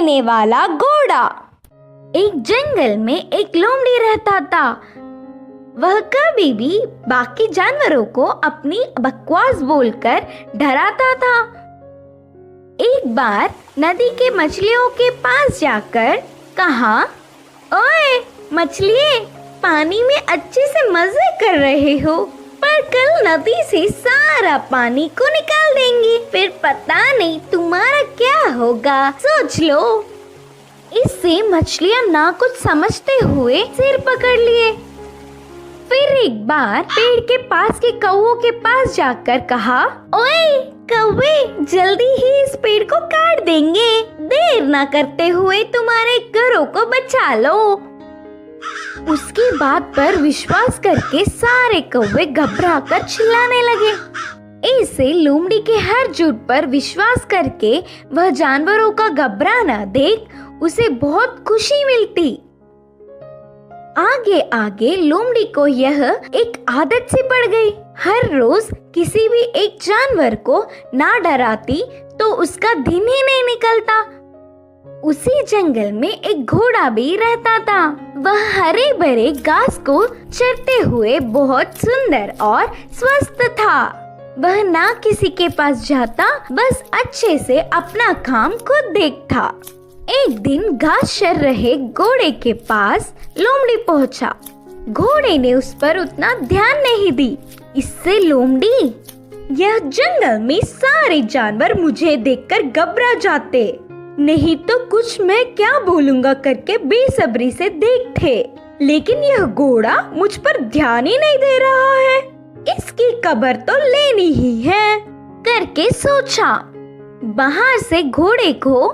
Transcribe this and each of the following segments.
देने वाला घोड़ा। एक जंगल में एक लोमड़ी रहता था। वह कभी भी बाकी जानवरों को अपनी बकवास बोलकर डराता था। एक बार नदी के मछलियों के पास जाकर कहा, ओए मछलिए, पानी में अच्छे से मजे कर रहे हो, पर कल नदी से सारा पानी को निकाल देंगे, फिर पता नहीं तुम्हारा क्या होगा, सोच लो। इससे मछलियां ना कुछ समझते हुए सिर पकड़ लिए। फिर एक बार पेड़ के पास के कौवों के पास जाकर कहा, ओए कौवे, जल्दी ही इस पेड़ को काट देंगे, देर ना करते हुए तुम्हारे घरों को बचा लो। उसकी बात पर विश्वास करके सारे कौवे घबराकर चिल्लाने लगे। ऐसे लोमड़ी के हर झूठ पर विश्वास करके वह जानवरों का घबराना देख उसे बहुत खुशी मिलती। आगे आगे लोमड़ी को यह एक आदत सी पड़ गई। हर रोज किसी भी एक जानवर को ना डराती तो उसका दिन ही नहीं निकलता। उसी जंगल में एक घोड़ा भी रहता था। वह हरे भरे घास को चरते हुए बहुत सुंदर और स्वस्थ था। वह ना किसी के पास जाता, बस अच्छे से अपना काम खुद देखता। एक दिन घास चर रहे घोड़े के पास लोमड़ी पहुंचा। घोड़े ने उस पर उतना ध्यान नहीं दी। इससे लोमड़ी, यह जंगल में सारे जानवर मुझे देखकर घबरा जाते, नहीं तो कुछ मैं क्या बोलूंगा करके बेसब्री से देखते, लेकिन यह घोड़ा मुझ पर ध्यान ही नहीं दे रहा है, इसकी खबर तो लेनी ही है करके सोचा। बाहर से घोड़े को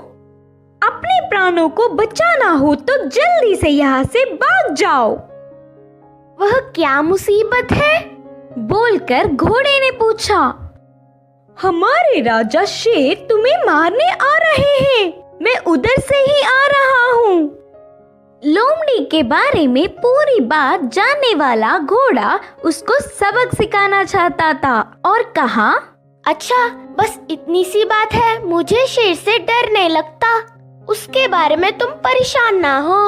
अपने प्राणों को बचाना हो तो जल्दी से यहाँ से भाग जाओ। वह क्या मुसीबत है? बोलकर घोड़े ने पूछा। हमारे राजा शेर तुम्हें मारने आ रहे हैं, मैं उधर से ही आ रहा हूँ। लोमड़ी के बारे में पूरी बात जानने वाला घोड़ा उसको सबक सिखाना चाहता था और कहा, अच्छा बस इतनी सी बात है, मुझे शेर से डर नहीं लगता, उसके बारे में तुम परेशान ना हो।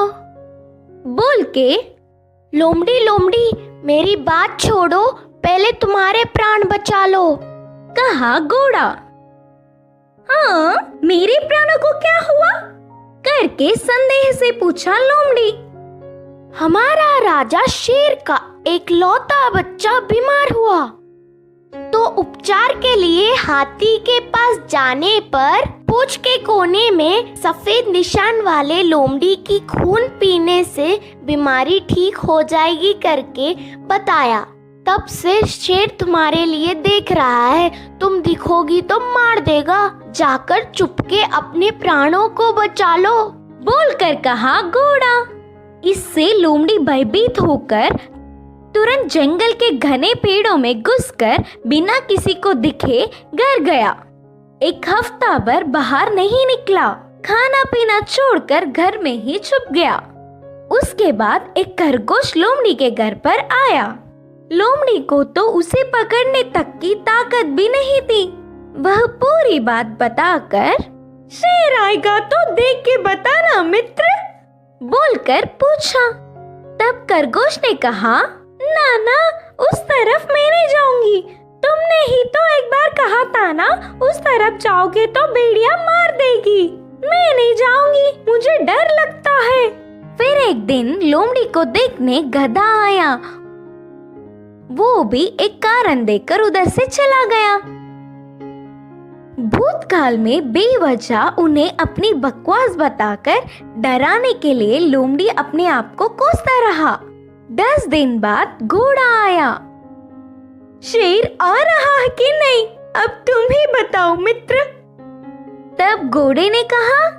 बोल के लोमड़ी लोमड़ी मेरी बात छोड़ो, पहले तुम्हारे प्राण बचा लो, कहा घोड़ा। हाँ, मेरे प्राणों को क्या हुआ? करके संदेह से पूछा लोमड़ी। हमारा राजा शेर का एक लौता बच्चा बीमार हुआ, तो उपचार के लिए हाथी के पास जाने पर पूंछ के कोने में सफेद निशान वाले लोमड़ी की खून पीने से बीमारी ठीक हो जाएगी करके बताया। तब से शेर तुम्हारे लिए देख रहा है, तुम दिखोगी तो मार देगा, जाकर चुपके अपने प्राणों को बचा लो, बोलकर कहा घोड़ा। इससे लोमड़ी भयभीत होकर तुरंत जंगल के घने पेड़ों में घुसकर बिना किसी को दिखे घर गया। एक हफ्ता भर बाहर नहीं निकला, खाना पीना छोड़कर घर में ही छुप गया। उसके बाद एक खरगोश लोमड़ी के घर पर आया। लोमड़ी को तो उसे पकड़ने तक की ताकत भी नहीं थी। वह पूरी बात बताकर, शेर आएगा तो देख के बताना मित्र, बोलकर पूछा। तब खरगोश ने कहा, ना ना, उस तरफ मैं नहीं जाऊंगी, तुमने ही तो एक बार कहा था ना, उस तरफ जाओगे तो भेड़िया मार देगी, मैं नहीं जाऊंगी, मुझे डर लगता है। फिर एक दिन लोमड़ी को देखने गधा आया। वो भी एक कारण देकर उधर से चला गया। भूतकाल में बेवजह उन्हें अपनी बकवास बताकर डराने के लिए लोमड़ी अपने आप को कोसता रहा। 10 दिन बाद घोड़ा आया। शेर आ रहा है कि नहीं, अब तुम ही बताओ मित्र। तब घोड़े ने कहा,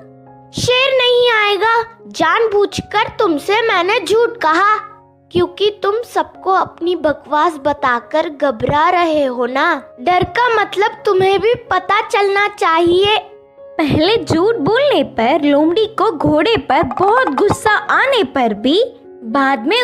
शेर नहीं आएगा, जानबूझकर तुमसे मैंने झूठ कहा, क्योंकि तुम सबको अपनी बकवास बताकर घबरा रहे हो ना। डर का मतलब तुम्हें भी पता चलना चाहिए। पहले झूठ बोलने पर लोमड़ी को घोड़े पर बहुत गुस्सा आने पर भी बाद में